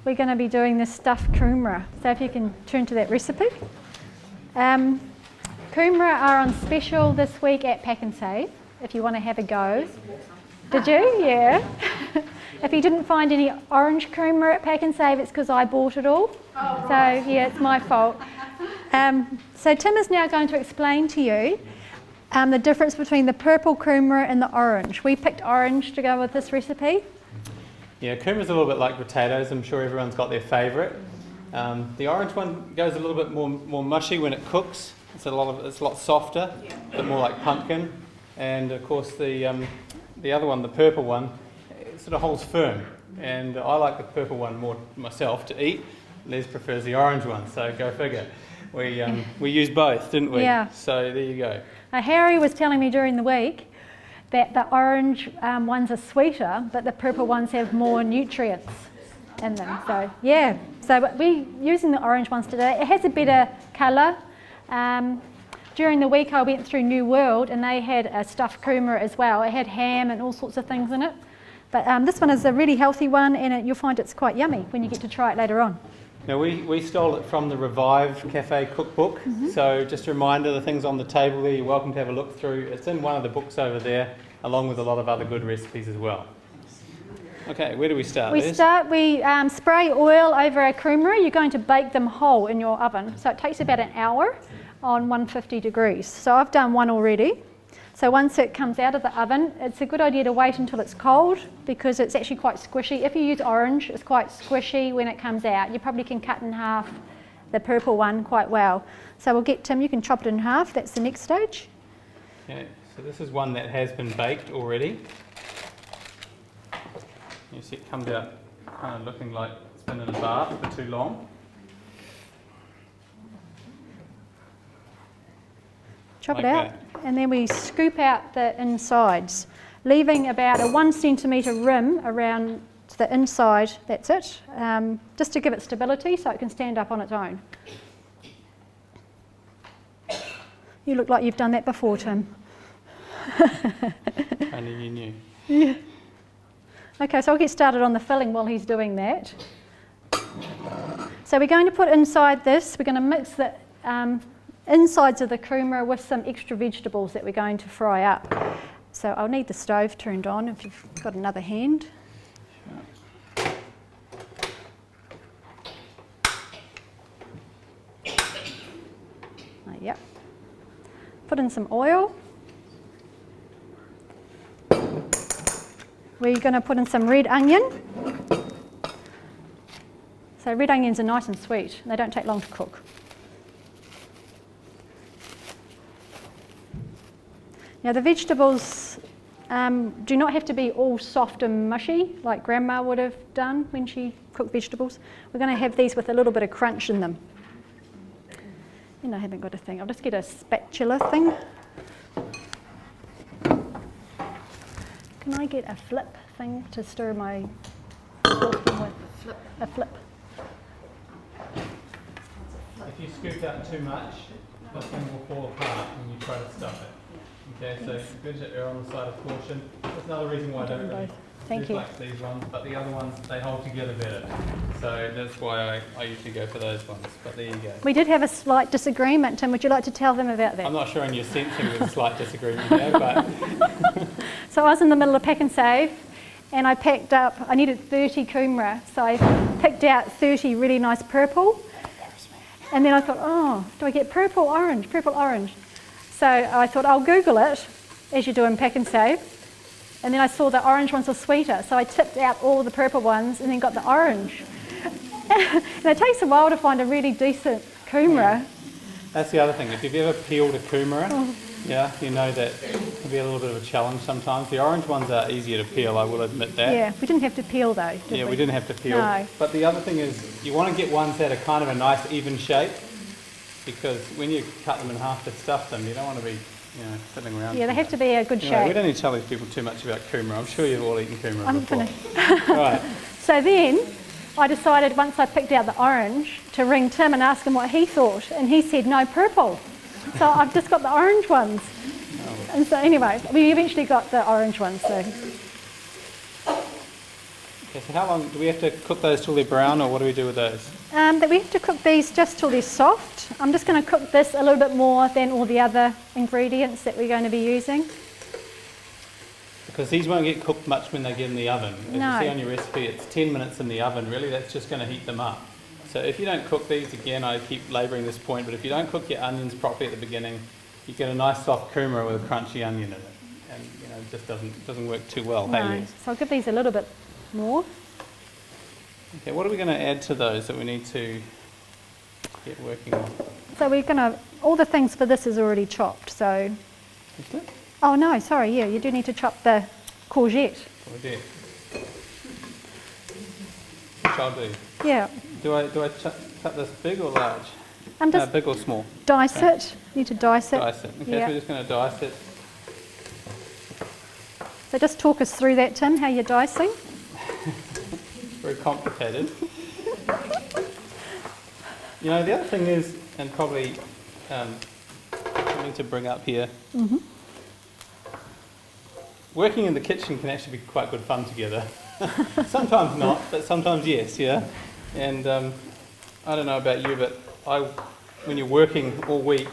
we're going to be doing the stuffed kumara. So if you can turn to that recipe. Kumara are on special this week at Pack and Save, if you want to have a go. Did you? Yeah. If you didn't find any orange kumara at Pack and Save, it's because I bought it all. Oh, right. So yeah, it's my fault. So Tim is now going to explain to you the difference between the purple kumara and the orange. We picked orange to go with this recipe. Yeah, kumara's a little bit like potatoes. I'm sure everyone's got their favourite. The orange one goes a little bit more mushy when it cooks. It's a lot softer, a bit more like pumpkin. And of course the other one, the purple one, it sort of holds firm. And I like the purple one more myself to eat. Les prefers the orange one, so go figure. We used both, didn't we? Yeah. So there you go. Harry was telling me during the week that the orange ones are sweeter, but the purple ones have more nutrients in them. So yeah, so we're using the orange ones today. It has a better colour. During the week I went through New World and they had a stuffed kumara as well. It had ham and all sorts of things in it. But this one is a really healthy one, and you'll find it's quite yummy when you get to try it later on. Now we stole it from the Revive Cafe cookbook, so just a reminder, the things on the table there, you're welcome to have a look through. It's in one of the books over there, along with a lot of other good recipes as well. Okay, where do we start? We spray oil over our kumara. You're going to bake them whole in your oven, so it takes about an hour on 150 degrees. So I've done one already. So once it comes out of the oven, it's a good idea to wait until it's cold because it's actually quite squishy. If you use orange, it's quite squishy when it comes out. You probably can cut in half the purple one quite well. So we'll get Tim, you can chop it in half. That's the next stage. Okay, so this is one that has been baked already. You see it comes out kind of looking like it's been in a bath for too long. Chop like it out, and then we scoop out the insides, leaving about a 1 centimetre rim around the inside. That's it, just to give it stability so it can stand up on its own. You look like you've done that before, Tim. Only you knew. Yeah. Okay, so I'll get started on the filling while he's doing that. So we're going to put inside this, we're going to mix the insides of the kumara with some extra vegetables that we're going to fry up. So I'll need the stove turned on if you've got another hand. Yep. Put in some oil. We're going to put in some red onion. So red onions are nice and sweet. They don't take long to cook. Now the vegetables do not have to be all soft and mushy like Grandma would have done when she cooked vegetables. We're going to have these with a little bit of crunch in them. I haven't got a thing. I'll just get a spatula thing. Can I get a flip thing to stir my saucepan with? A flip. If you scoop out too much, the thing will fall apart when you try to stuff it. Okay, so good to err on the side of caution. That's another reason why I don't really like these ones, but the other ones, they hold together better. So that's why I usually go for those ones, but there you go. We did have a slight disagreement, Tim. Would you like to tell them about that? I'm not sure in your sensing there's a slight disagreement there, but... So I was in the middle of Pack and Save, and I packed up, I needed 30 kumara, so I picked out 30 really nice purple. And then I thought, oh, do I get purple, orange, purple, orange? So I thought I'll Google it, as you do in Pack and Save, and then I saw the orange ones were sweeter, so I tipped out all the purple ones and then got the orange. And it takes a while to find a really decent kumara. That's the other thing, if you've ever peeled a kumara, yeah, you know that it can be a little bit of a challenge sometimes. The orange ones are easier to peel, I will admit that. Yeah, we didn't have to peel though, did we? Yeah, we didn't have to peel. No. But the other thing is, you want to get ones that are kind of a nice even shape, because when you cut them in half to stuff them, you don't want to be, fiddling around. Yeah, they have to be a good shape. We don't need to tell these people too much about kumara. I'm sure you've all eaten kumara I'm before. finished. Right. So then, I decided once I picked out the orange to ring Tim and ask him what he thought, and he said no purple. So I've just got the orange ones. And so anyway, we eventually got the orange ones. So Okay, so how long do we have to cook those till they're brown, or what do we do with those? That we have to cook these just till they're soft. I'm just going to cook this a little bit more than all the other ingredients that we're going to be using. Because these won't get cooked much when they get in the oven. As No. you see on your recipe, it's 10 minutes in the oven. Really, that's just going to heat them up. So if you don't cook these, again, I keep labouring this point, but if you don't cook your onions properly at the beginning, you get a nice soft kumara with a crunchy onion in it. And it just doesn't work too well. No. Hey, Liz? So I'll give these a little bit more. Okay, what are we going to add to those that we need to get working on? So we're going to, all the things for this is already chopped, so. Is it? Oh no, sorry, yeah, you do need to chop the courgette. We do. Which I'll do. Yeah. Do I cut this big or large? And just Big or small? dice Okay. it. You need to dice it. Dice it. Okay, Yeah. so we're just going to dice it. So just talk us through that, Tim, how you're dicing. Very complicated. The other thing is, and probably something to bring up here, working in the kitchen can actually be quite good fun together. Sometimes not, but sometimes yes, yeah. And I don't know about you, but when you're working all week,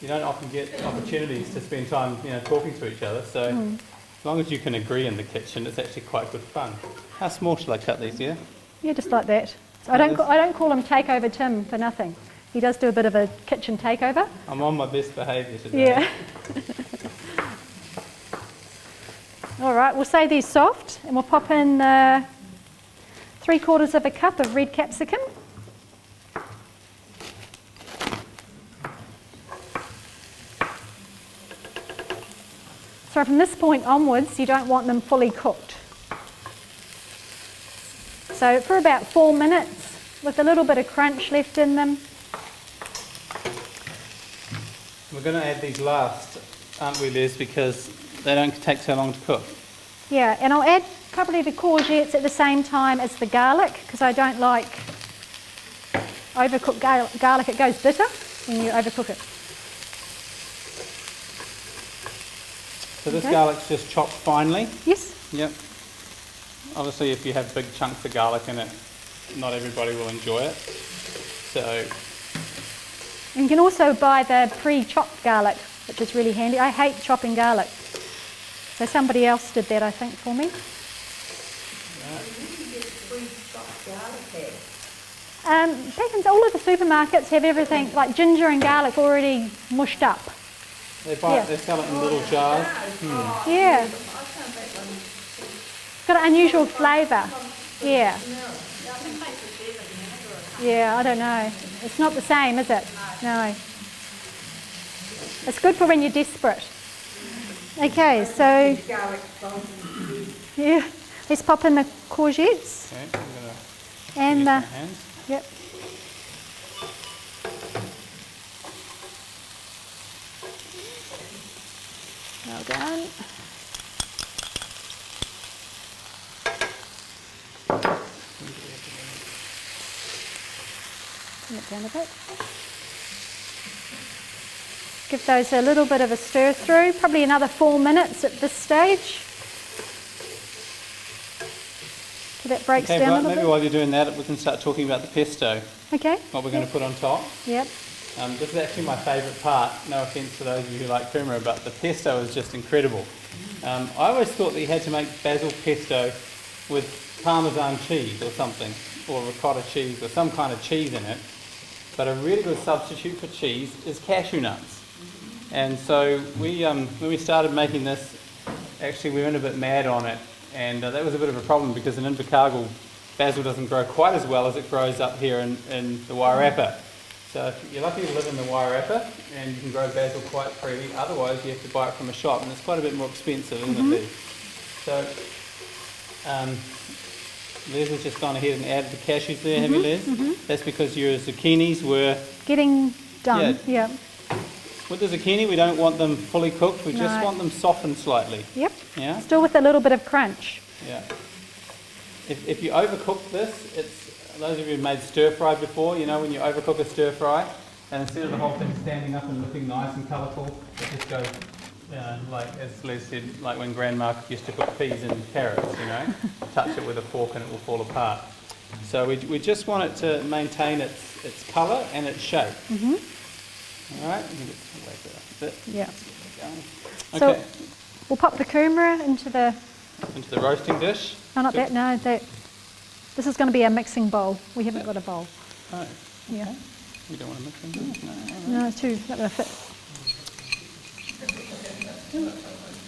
you don't often get opportunities to spend time, talking to each other. So as long as you can agree in the kitchen, it's actually quite good fun. How small shall I cut these, yeah? Yeah, just like that. So I don't call him Takeover Tim for nothing. He does do a bit of a kitchen takeover. I'm on my best behaviour today. Yeah. All right, we'll say these soft, and we'll pop in 3/4 of a cup of red capsicum. So from this point onwards, you don't want them fully cooked. So for about 4 minutes, with a little bit of crunch left in them. We're going to add these last, aren't we, Liz, because they don't take so long to cook. Yeah, and I'll add probably the courgettes at the same time as the garlic, because I don't like overcooked garlic. It goes bitter when you overcook it. So this Okay. garlic's just chopped finely. Yes. Yep. Obviously, if you have big chunks of garlic in it, not everybody will enjoy it. So, And you can also buy the pre-chopped garlic, which is really handy. I hate chopping garlic. So somebody else did that, I think, for me. Back in all of the supermarkets have everything, like ginger and garlic already mushed up. they sell it in little jars. Yeah. Got an unusual flavour. Yeah. Yeah, I don't know. It's not the same, is it? No. It's good for when you're desperate. Okay, so yeah, let's pop in the courgettes Okay, I'm going to and use my hands. yep. Well done. Turn it down a bit. Give those a little bit of a stir through, probably another 4 minutes at this stage. So that breaks Okay, down a right, little maybe bit. while you're doing that, we can start talking about the pesto, Okay. what we're going to put on top. Yep. This is actually my favourite part, no offence to those of you who like kumara, but the pesto is just incredible. I always thought that you had to make basil pesto with Parmesan cheese or something, or ricotta cheese or some kind of cheese in it, but a really good substitute for cheese is cashew nuts. And so when we started making this, actually we went a bit mad on it, and that was a bit of a problem because in Invercargill basil doesn't grow quite as well as it grows up here in the Wairarapa. So if you're lucky to live in the Wairarapa and you can grow basil quite freely, otherwise you have to buy it from a shop, and it's quite a bit more expensive, isn't it, Liz? So Liz has just gone ahead and added the cashews there, have you, Liz? That's because your zucchinis were... Getting done. Yeah. With the zucchini, we don't want them fully cooked, we just No. want them softened slightly. Yep. Yeah? Still with a little bit of crunch. Yeah. If you overcook this, those of you who've made stir fry before, you know when you overcook a stir fry, and instead of the whole thing standing up and looking nice and colourful, it just goes like as Liz said, like when Grandma used to cook peas and carrots, you know, touch it with a fork and it will fall apart. So we just want it to maintain its colour and its shape. All right, you just wake it up a bit. Yeah. Okay. So we'll pop the kumara into the roasting dish. Oh, not that. No, that. This is going to be a mixing bowl. We haven't got a bowl. Oh. Yeah. Okay. You don't want to mix them? No, it's too not going to fit.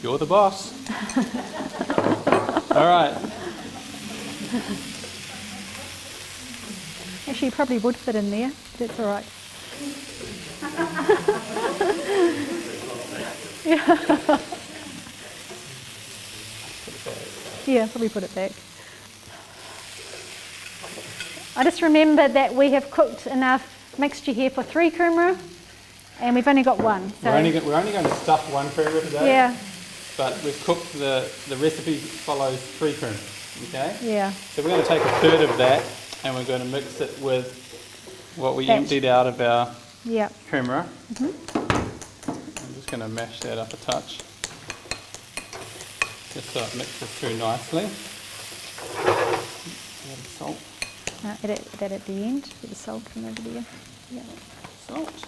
You're the boss. All right. Actually, you probably would fit in there. But that's all right. Yeah. Yeah, probably put it back. I just remember that we have cooked enough mixture here for 3 kumara, and we've only got 1. So We're only going to stuff 1 kumara today. Yeah. But we've cooked the recipe follows 3 kumara. Okay. Yeah. So we're going to take a third of that, and we're going to mix it with what we emptied out of our kumara. I'm just going to mash that up a touch, just so it mixes through nicely. Add salt. Add that at the end, with the salt from over there. Yeah. Salt.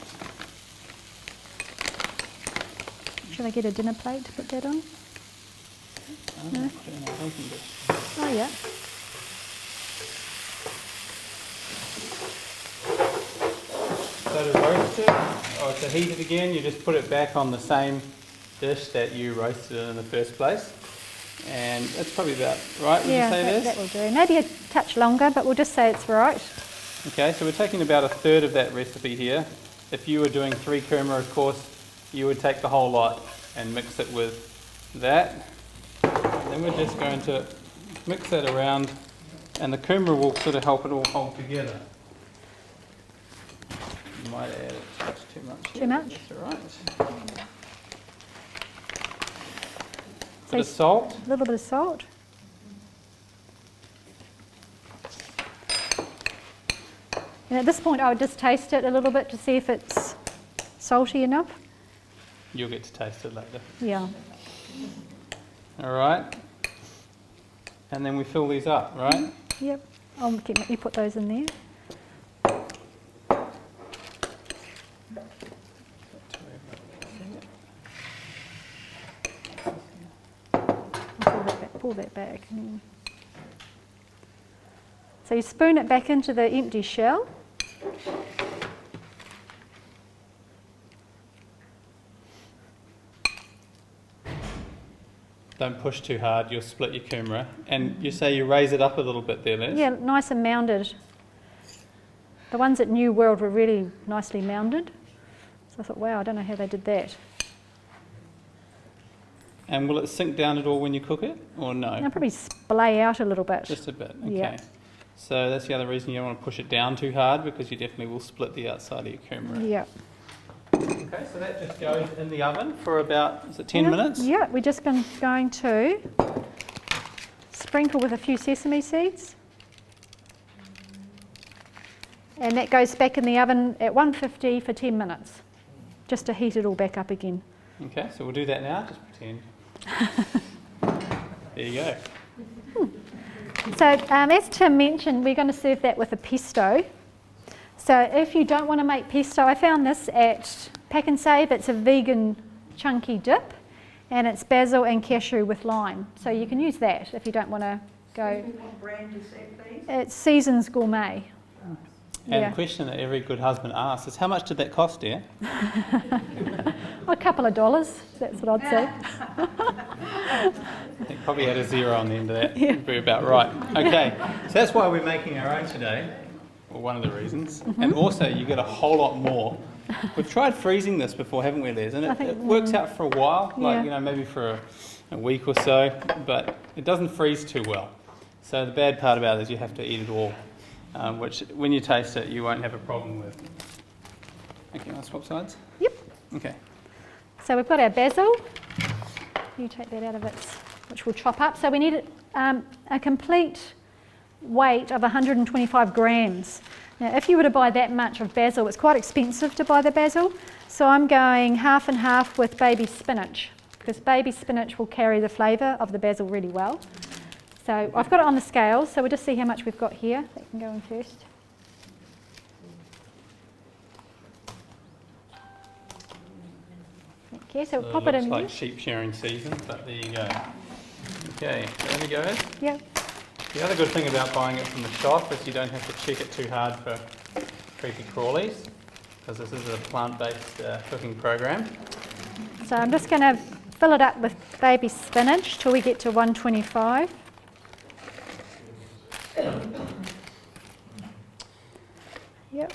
Should I get a dinner plate to put that on? No? Put it in our baking dish. Oh yeah. So to roast it, or to heat it again, you just put it back on the same dish that you roasted it in the first place. And that's probably about right, would you say, Liz? That will do. Maybe a touch longer, but we'll just say it's right. Okay, so we're taking about a third of that recipe here. If you were doing 3 kumara, of course, you would take the whole lot and mix it with that. And then we're just going to mix that around, and the kumara will sort of help it all hold together. You might add a touch too much. Too much? That's all right. Bit of salt. A little bit of salt. And at this point I would just taste it a little bit to see if it's salty enough. You'll get to taste it later. Yeah. All right. And then we fill these up, right? Yep. You put those in there. Pull that back. So you spoon it back into the empty shell. Don't push too hard, you'll split your kumara. And you say you raise it up a little bit there, Liz? Yeah, nice and mounded. The ones at New World were really nicely mounded. So I thought, wow, I don't know how they did that. And will it sink down at all when you cook it, or no? It'll probably splay out a little bit. Just a bit, okay. Yeah. So that's the other reason you don't want to push it down too hard, because you definitely will split the outside of your kumara. Yeah. Okay, so that just goes in the oven for about, is it 10 minutes? Yeah, we're just going to sprinkle with a few sesame seeds. And that goes back in the oven at 150 for 10 minutes, just to heat it all back up again. Okay, so we'll do that now, just pretend. There you go. So as Tim mentioned, we're going to serve that with a pesto. So if you don't want to make pesto, I found this at Pack and Save. It's a vegan chunky dip, and it's basil and cashew with lime. So you can use that if you don't want to go. What brand is that, please? It's Seasons Gourmet. And the question that every good husband asks is, how much did that cost, dear? A couple of dollars, that's what I'd say. I think probably had a zero on the end of that. Would be about right. Okay, so that's why we're making our own today, or one of the reasons. And also, you get a whole lot more. We've tried freezing this before, haven't we, Liz? And it works out for a while, like, you know, maybe for a week or so, but it doesn't freeze too well. So the bad part about it is you have to eat it all, which when you taste it, you won't have a problem with. Okay, I'll swap sides? Yep. Okay. So we've got our basil. You take that out of it, which we'll chop up. So we need a complete weight of 125 grams. Now, if you were to buy that much of basil, it's quite expensive to buy the basil. So I'm going half and half with baby spinach. because baby spinach will carry the flavour of the basil really well. So I've got it on the scales, so we'll just see how much we've got here. That can go in first. Okay, so we'll pop it in. Looks like sheep shearing season, but there you go. Okay, so there we go. Yep. The other good thing about buying it from the shop is you don't have to check it too hard for creepy crawlies, because this is a plant-based cooking program. So I'm just going to fill it up with baby spinach till we get to 125. Yep.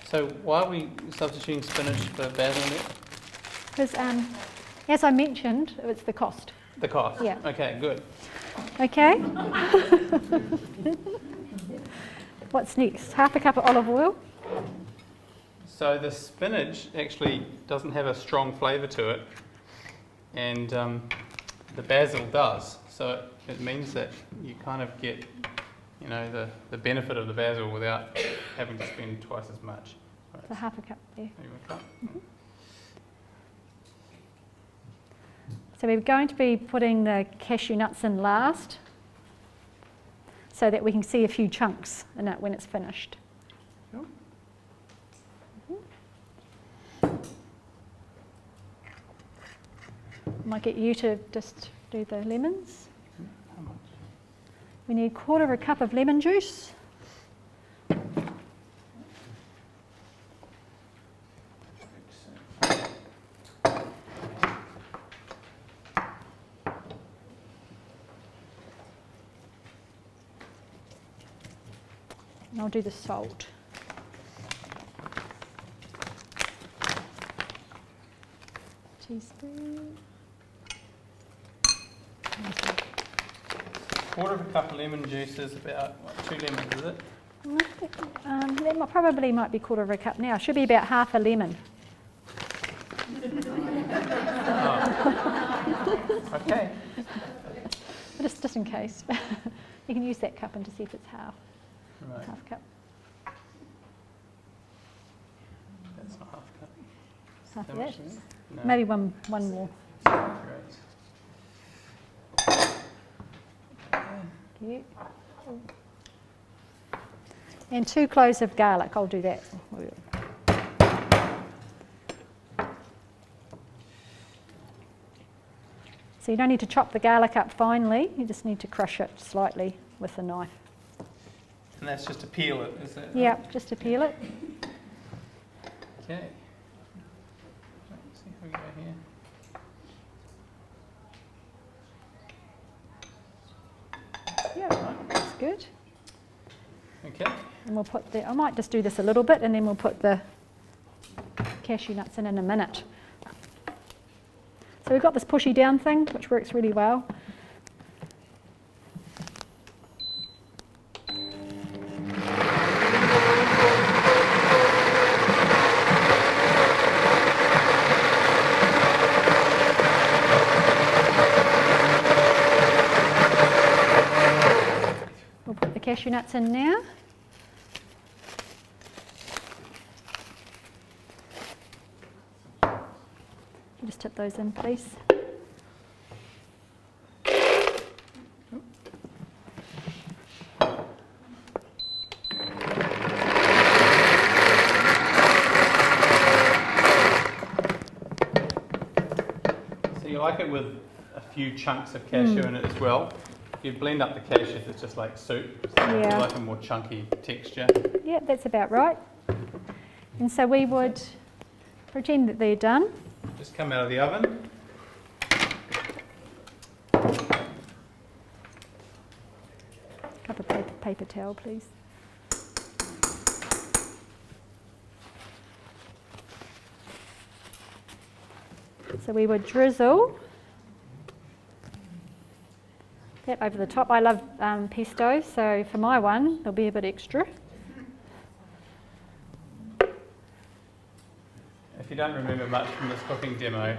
So why are we substituting spinach for basil next? Because as I mentioned, it's the cost. The cost? Yeah. Okay, good. Okay. What's next? Half a cup of olive oil. So the spinach actually doesn't have a strong flavour to it, and the basil does. So it means that you kind of get, you know, the benefit of the basil without having to spend twice as much. Right. So half a cup there. Maybe a cup. So we're going to be putting the cashew nuts in last, so that we can see a few chunks in it when it's finished. Sure. Might get you to just do the lemons. How much? We need 1/4 cup of lemon juice. And I'll do the salt. Teaspoon. 1/4 cup of lemon juice is about, what, 2 lemons, is it? That probably might be 1/4 cup now. Should be about half a lemon. Oh. Okay. Just in case. You can use that cup and just see if it's half. Right. Half cup. That's not half a cup. Half How of much that. is it? No. Maybe one more. Great. Cute. And 2 cloves of garlic. I'll do that. So you don't need to chop the garlic up finely. You just need to crush it slightly with a knife. And that's just to peel it, is it? Yeah, just to peel it. Okay. Let's see if we go here. Yeah, that's good. Okay. And we'll put the, I might just do this a little bit and then we'll put the cashew nuts in a minute. So we've got this pushy down thing, which works really well. We'll put the cashew nuts in now. Just tip those in, please. So you like it with a few chunks of cashew in it as well. If you blend up the cashews, it's just like soup. So Yeah. you like a more chunky texture. Yeah, that's about right. And so we would pretend that they're done. Just come out of the oven. Cup of paper towel, please. So we would drizzle that over the top. I love pesto, so for my one, there'll be a bit extra. If you don't remember much from this cooking demo,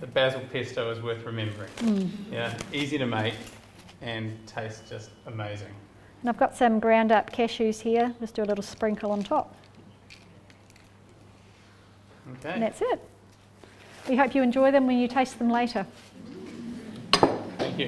the basil pesto is worth remembering. Yeah, easy to make and tastes just amazing. And I've got some ground up cashews here. Just do a little sprinkle on top. Okay. And that's it. We hope you enjoy them when you taste them later. Thank you.